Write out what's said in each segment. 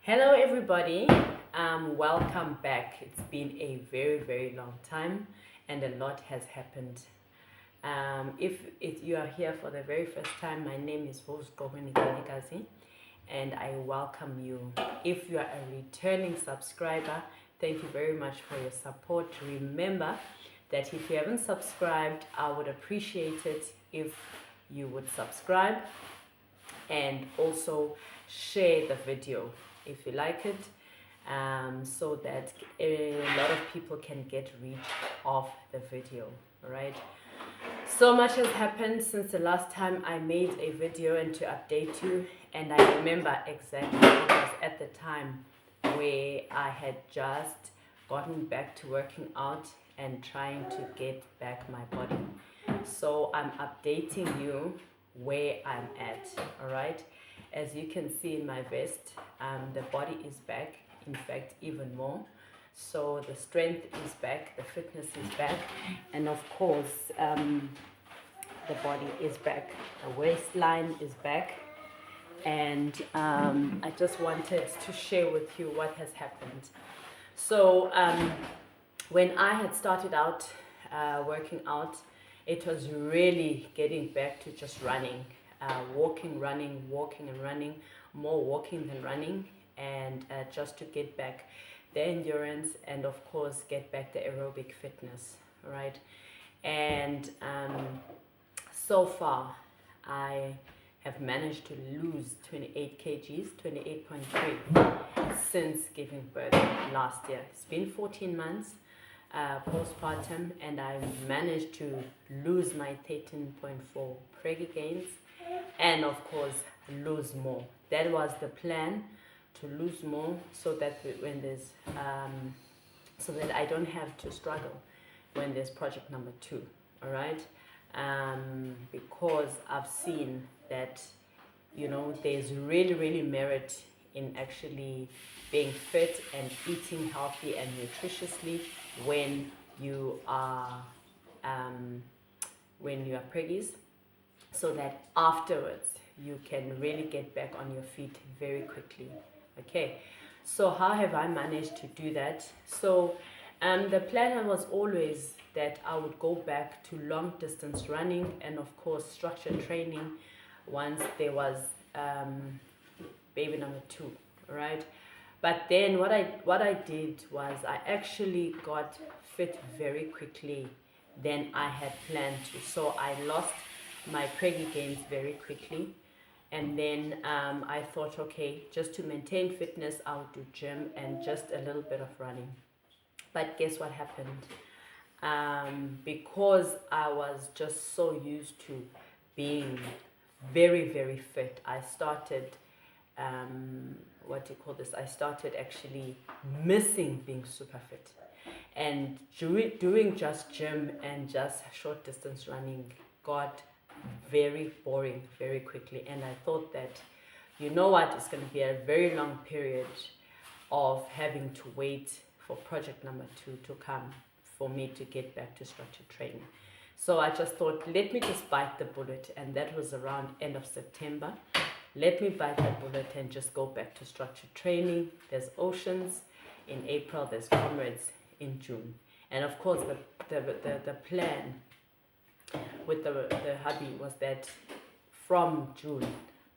Hello, everybody. Welcome back. It's been a very long time, and a lot has happened. If you are here for the very first time, my name is Vos, and I welcome you. If you are a returning subscriber, thank you very much for your support. Remember that if you haven't subscribed, I would appreciate it if you would subscribe and also share the video if you like it, so that a lot of people can get reach of the video. All right, so much has happened since the last time I made a video and to update you, and I remember exactly it was at the time where I had just gotten back to working out and trying to get back my body. So I'm updating you where I'm at. All right, as you can see in my vest, the body is back, in fact even more. So the strength is back, the fitness is back, and of course the body is back, the waistline is back. And I just wanted to share with you what has happened. So when I had started out working out, it was really getting back to just running, walking, running, walking and running, more walking than running, and just to get back the endurance and of course get back the aerobic fitness, right? And so far I have managed to lose 28 kgs, 28.3 since giving birth last year. It's been 14 months postpartum, and I managed to lose my 13.4 preggy gains and of course lose more. That was the plan, to lose more so that when there's so that I don't have to struggle when there's project number 2. All right, because I've seen that there's really merit in actually being fit and eating healthy and nutritiously when you are preggies, so that afterwards you can really get back on your feet very quickly. Okay, so how have I managed to do that? So the plan was always that I would go back to long distance running and of course structured training once there was baby number 2, right? But then what I did was I actually got fit very quickly than I had planned to. So I lost my preggy gains very quickly, and then I thought, okay, just to maintain fitness, I'll do gym and just a little bit of running. But guess what happened? Because I was just so used to being very fit, I started I started actually missing being super fit, and doing just gym and just short distance running got very boring very quickly. And I thought that, it's going to be a very long period of having to wait for project number 2 to come for me to get back to structured training. So I just thought, let me just bite the bullet, and that was around end of September. Let me bite the bullet and just go back to structured training. There's Oceans in April, there's Comrades in June. And of course the plan with the hubby was that from June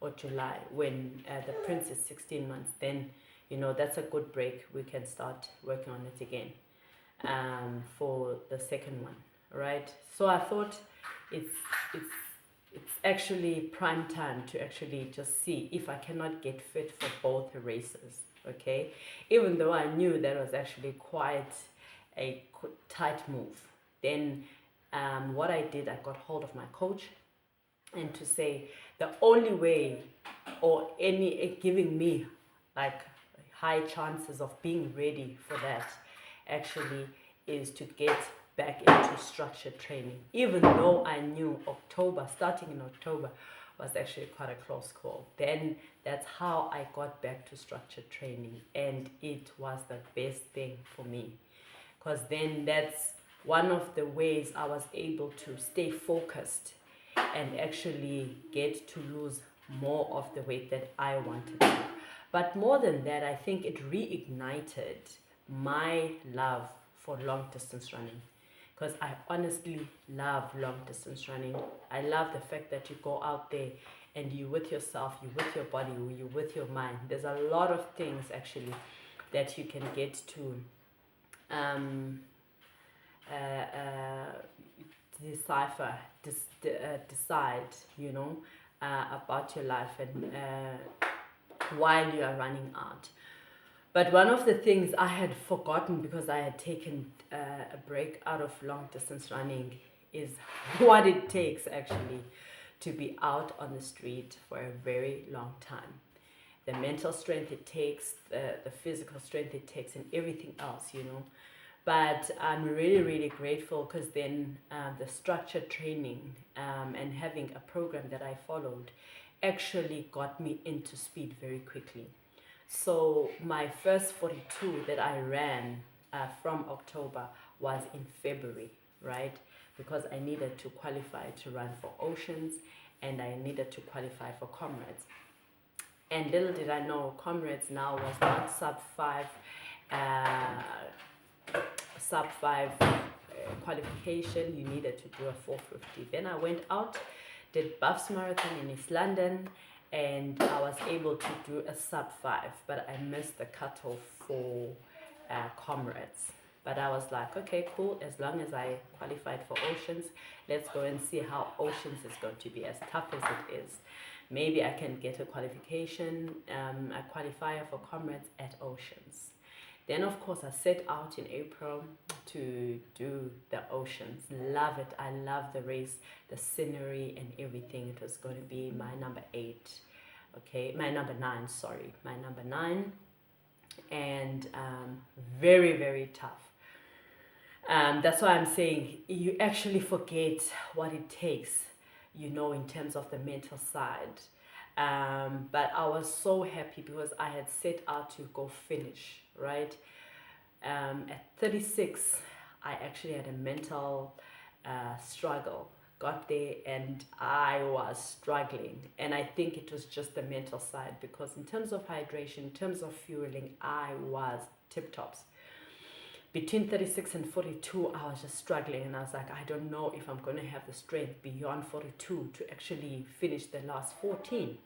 or July, when the prince is 16 months, then that's a good break. We can start working on it again for the second one, right? So I thought it's actually prime time to actually just see if I cannot get fit for both races. Okay, even though I knew that was actually quite a tight move. Then what I did, I got hold of my coach, and to say the only way, or any giving me like high chances of being ready for that actually is to get back into structured training, even though I knew starting in October was actually quite a close call. Then that's how I got back to structured training, and it was the best thing for me, because then that's one of the ways I was able to stay focused and actually get to lose more of the weight that I wanted to. But more than that, I think it reignited my love for long distance running, because I honestly love long distance running. I love the fact that you go out there and you with yourself, you with your body, you with your mind. There's a lot of things actually that you can get to um, decipher, decide, about your life and while you are running out. But one of the things I had forgotten, because I had taken a break out of long distance running, is what it takes actually to be out on the street for a very long time. The mental strength it takes, the physical strength it takes, and everything else. But I'm really, really grateful, because then the structured training and having a program that I followed actually got me into speed very quickly. So my first 42 that I ran from October was in February, right? Because I needed to qualify to run for Oceans, and I needed to qualify for Comrades. And little did I know, Comrades now was not sub 5 qualification. You needed to do a 450. Then I went out, did Buffs Marathon in East London, and I was able to do a sub 5, but I missed the cutoff for Comrades. But I was like, okay, cool, as long as I qualified for Oceans, let's go and see how Oceans is going to be, as tough as it is. Maybe I can get a qualification, a qualifier for Comrades at Oceans. Then, of course, I set out in April to do the Oceans. Love it. I love the race, the scenery and everything. It was going to be my number 8. Okay, my number 9, sorry. My number 9. And very, very tough. That's why I'm saying you actually forget what it takes, in terms of the mental side. But I was so happy because I had set out to go finish, right? At 36, I actually had a mental struggle. Got there and I was struggling. And I think it was just the mental side, because in terms of hydration, in terms of fueling, I was tip-tops. Between 36 and 42, I was just struggling, and I was like, I don't know if I'm going to have the strength beyond 42 to actually finish the last 14.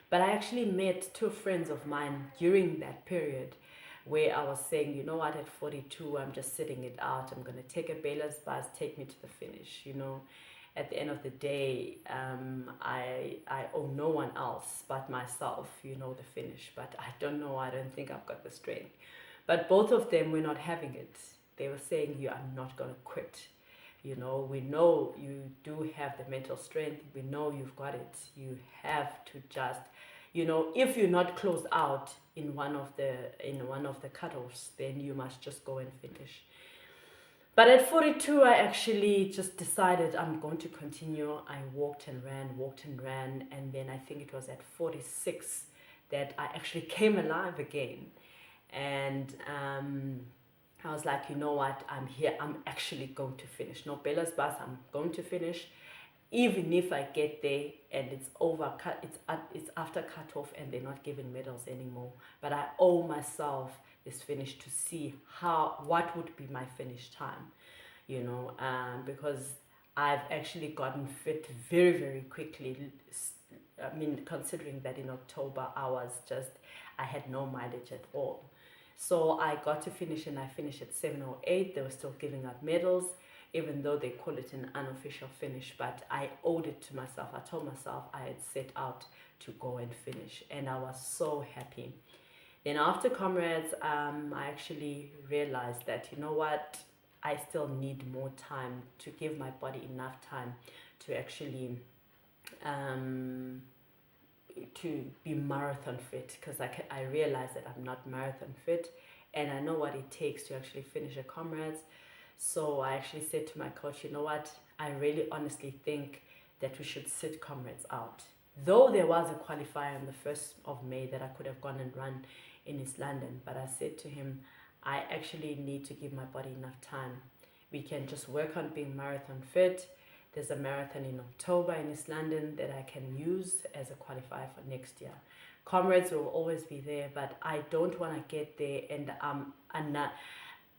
But I actually met 2 friends of mine during that period where I was saying, you know what, at 42, I'm just sitting it out. I'm going to take a Baylor's bus, take me to the finish, At the end of the day, I owe no one else but myself, the finish. But I don't know, I don't think I've got the strength. But both of them were not having it. They were saying, you are not going to quit. We know you do have the mental strength. We know you've got it. You have to just, if you're not closed out in one of the cutoffs, then you must just go and finish. But at 42, I actually just decided I'm going to continue. I walked and ran. And then I think it was at 46 that I actually came alive again. And I was like, you know what, I'm here, I'm actually going to finish. No Bella's bus, I'm going to finish. Even if I get there and it's it's after cutoff and they're not giving medals anymore. But I owe myself this finish to see what would be my finish time, because I've actually gotten fit very, very quickly. I mean, considering that in October, I had no mileage at all. So I got to finish, and I finished at 7:08. They were still giving out medals, even though they call it an unofficial finish. But I owed it to myself. I told myself I had set out to go and finish, and I was so happy. Then after Comrades, I actually realized that, you know what, I still need more time to give my body enough time to actually to be marathon fit, because I realized that I'm not marathon fit, and I know what it takes to actually finish a Comrades. So I actually said to my coach, you know what, I really honestly think that we should sit Comrades out. Though there was a qualifier on the 1st of May that I could have gone and run in East London, but I said to him, I actually need to give my body enough time. We can just work on being marathon fit, there's a marathon in October in East London that I can use as a qualifier for next year. Comrades will always be there, but I don't want to get there and not,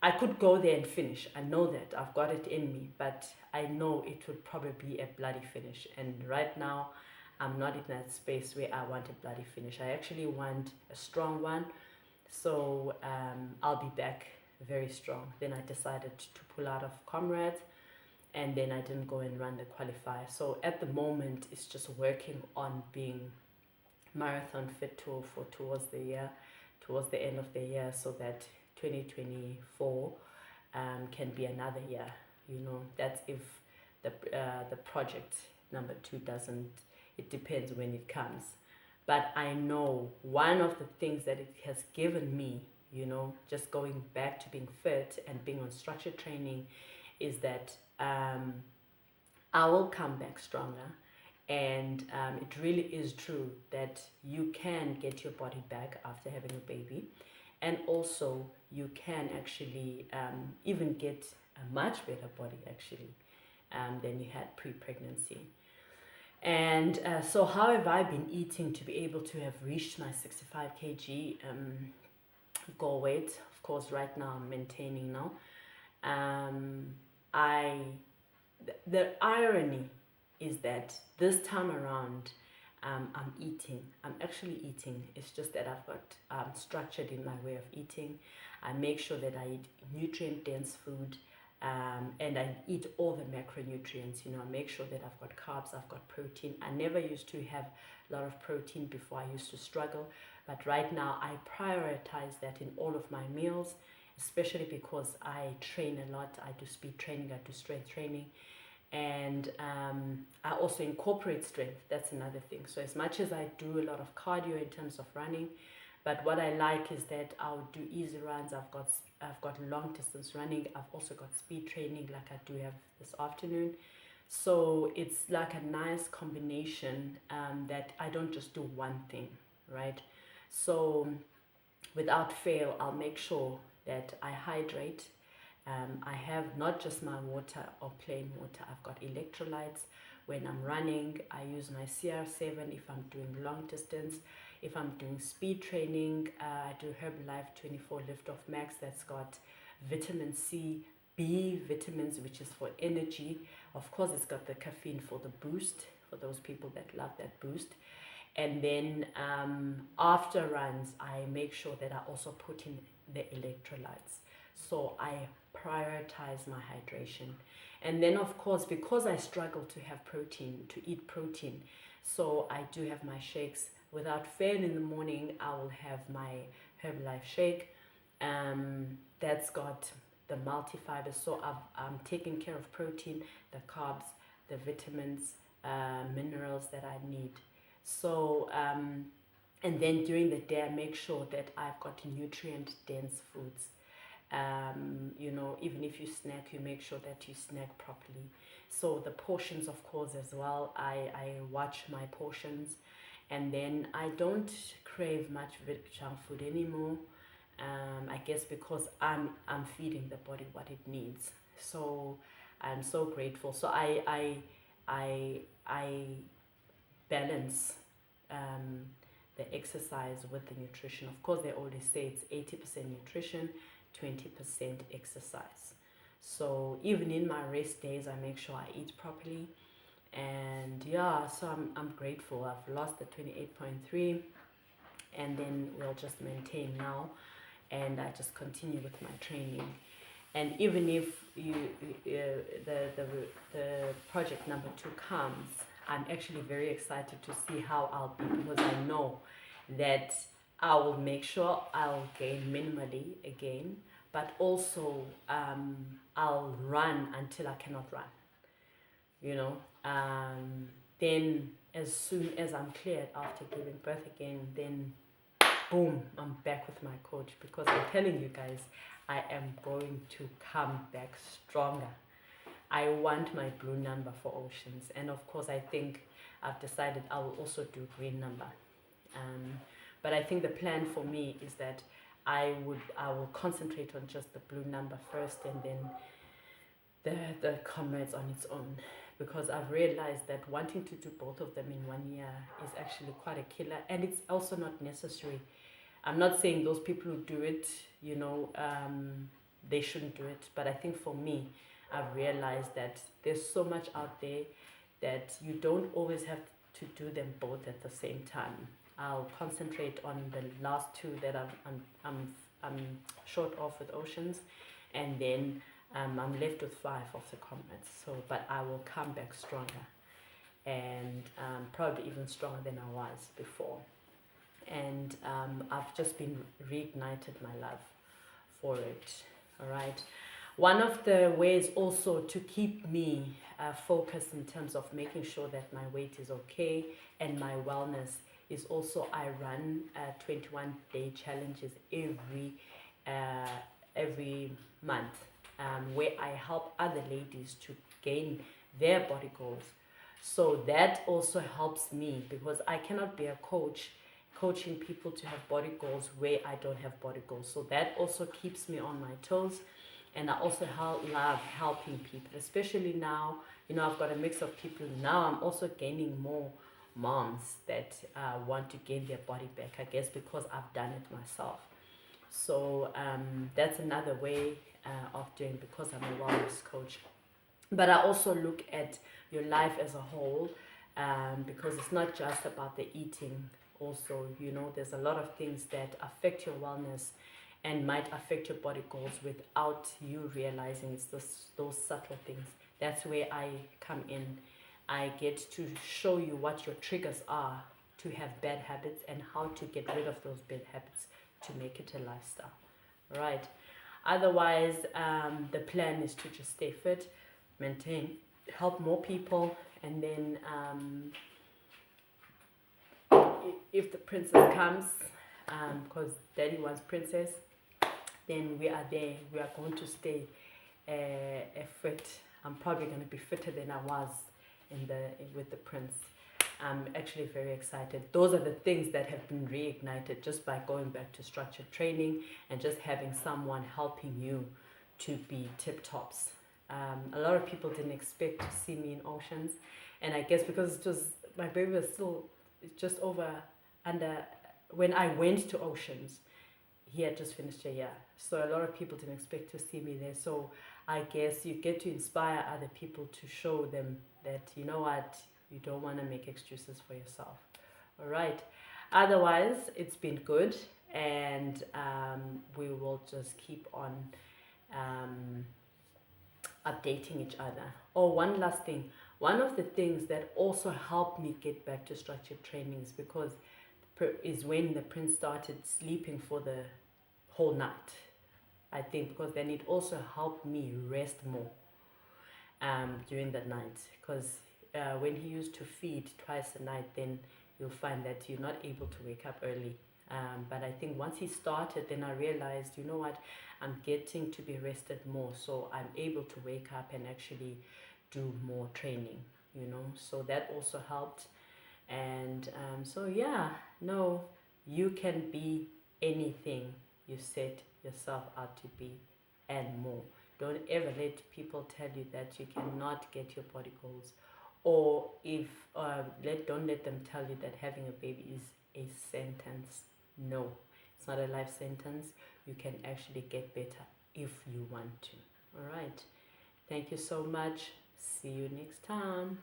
I could go there and finish. I know that. I've got it in me, but I know it would probably be a bloody finish. And right now, I'm not in that space where I want a bloody finish. I actually want a strong one. So I'll be back very strong. Then I decided to pull out of Comrades, and then I didn't go and run the qualifier. So at the moment, it's just working on being marathon fit towards the end of the year, so that 2024 can be another year. That's if the project number 2 doesn't, it depends when it comes. But I know one of the things that it has given me, just going back to being fit and being on structured training, is that I will come back stronger. And it really is true that you can get your body back after having a baby. And also you can actually even get a much better body actually than you had pre-pregnancy. And so how have I been eating to be able to have reached my 65 kg goal weight? Of course, right now I'm maintaining now. The irony is that this time around I'm actually eating. It's just that I've got structured in my way of eating. I make sure that I eat nutrient dense food, and I eat all the macronutrients. I make sure that I've got carbs, I've got protein. I never used to have a lot of protein before. I used to struggle, but right now I prioritize that in all of my meals, especially because I train a lot. I do speed training, I do strength training, and I also incorporate strength. That's another thing. So as much as I do a lot of cardio in terms of running, but what I like is that I'll do easy runs. I've got long distance running. I've also got speed training like I do have this afternoon. So it's like a nice combination that I don't just do one thing, right? So without fail, I'll make sure that I hydrate. I have not just my water or plain water. I've got electrolytes. When I'm running, I use my CR7 if I'm doing long distance. If I'm doing speed training, I do Herbalife 24 Lift Off Max. That's got vitamin C, B vitamins, which is for energy. Of course, it's got the caffeine for the boost, for those people that love that boost. And then after runs, I make sure that I also put in the electrolytes. So I prioritize my hydration. And then of course, because I struggle to have protein, to eat protein, so I do have my shakes. Without fail, in the morning I will have my Herbalife shake. That's got the multifibers, so I'm taking care of protein, the carbs, the vitamins, minerals that I need. So and then during the day I make sure that I've got nutrient dense foods. Even if you snack, you make sure that you snack properly. So the portions, of course, as well, I watch my portions, and then I don't crave much junk food anymore. I guess because I'm feeding the body what it needs. So I'm so grateful. So I balance the exercise with the nutrition. Of course, they always say it's 80% nutrition, 20% exercise. So even in my rest days, I make sure I eat properly. And yeah, so I'm grateful. I've lost the 28.3, and then we'll just maintain now, and I just continue with my training. And even if the project number 2 comes, I'm actually very excited to see how I'll be, because I know that I will make sure I'll gain minimally again, but also I'll run until I cannot run. Then as soon as I'm cleared after giving birth again, then boom, I'm back with my coach, because I'm telling you guys, I am going to come back stronger. I want my blue number for oceans, and of course I think I've decided I will also do green number. But I think the plan for me is that I will concentrate on just the blue number first, and then the comrades on its own, because I've realized that wanting to do both of them in 1 year is actually quite a killer, and it's also not necessary. I'm not saying those people who do it, they shouldn't do it, but I think for me, I've realized that there's so much out there that you don't always have to do them both at the same time. I'll concentrate on the last two that I'm short of with Oceans, and then I'm left with 5 of the comrades. So, but I will come back stronger, and probably even stronger than I was before. And I've just been reignited my love for it. All right. One of the ways also to keep me focused in terms of making sure that my weight is okay and my wellness is also I run 21-day challenges every month, where I help other ladies to gain their body goals. So that also helps me, because I cannot be a coach coaching people to have body goals where I don't have body goals. So that also keeps me on my toes. And I also love helping people, especially now. I've got a mix of people. Now I'm also gaining more moms that want to gain their body back, I guess because I've done it myself. So that's another way of doing, because I'm a wellness coach. But I also look at your life as a whole, because it's not just about the eating. Also, there's a lot of things that affect your wellness and might affect your body goals without you realizing. It's those subtle things. That's where I come in. I get to show you what your triggers are to have bad habits and how to get rid of those bad habits to make it a lifestyle. Right. Otherwise, the plan is to just stay fit, maintain, help more people, and then if the princess comes, because daddy wants princess, then we are there. We are going to stay fit. I'm probably going to be fitter than I was with the prince. I'm actually very excited. Those are the things that have been reignited just by going back to structured training and just having someone helping you to be tip tops. A lot of people didn't expect to see me in Oceans, and I guess because my baby was still just when I went to Oceans, he had just finished a year. So a lot of people didn't expect to see me there. So I guess you get to inspire other people to show them that, you know what, you don't want to make excuses for yourself. All right. Otherwise, it's been good, and we will just keep on updating each other. Oh, one last thing. One of the things that also helped me get back to structured trainings is when the prince started sleeping for the whole night. I think because then it also helped me rest more during the night. Because when he used to feed twice a night, then you'll find that you're not able to wake up early. But I think once he started, then I realized, you know what, I'm getting to be rested more. So I'm able to wake up and actually do more training, so that also helped. And so yeah, no, you can be anything you set yourself out to be and more. Don't ever let people tell you that you cannot get your body goals, or don't let them tell you that having a baby is a sentence. No, it's not a life sentence. You can actually get better if you want to. All right. Thank you so much. See you next time.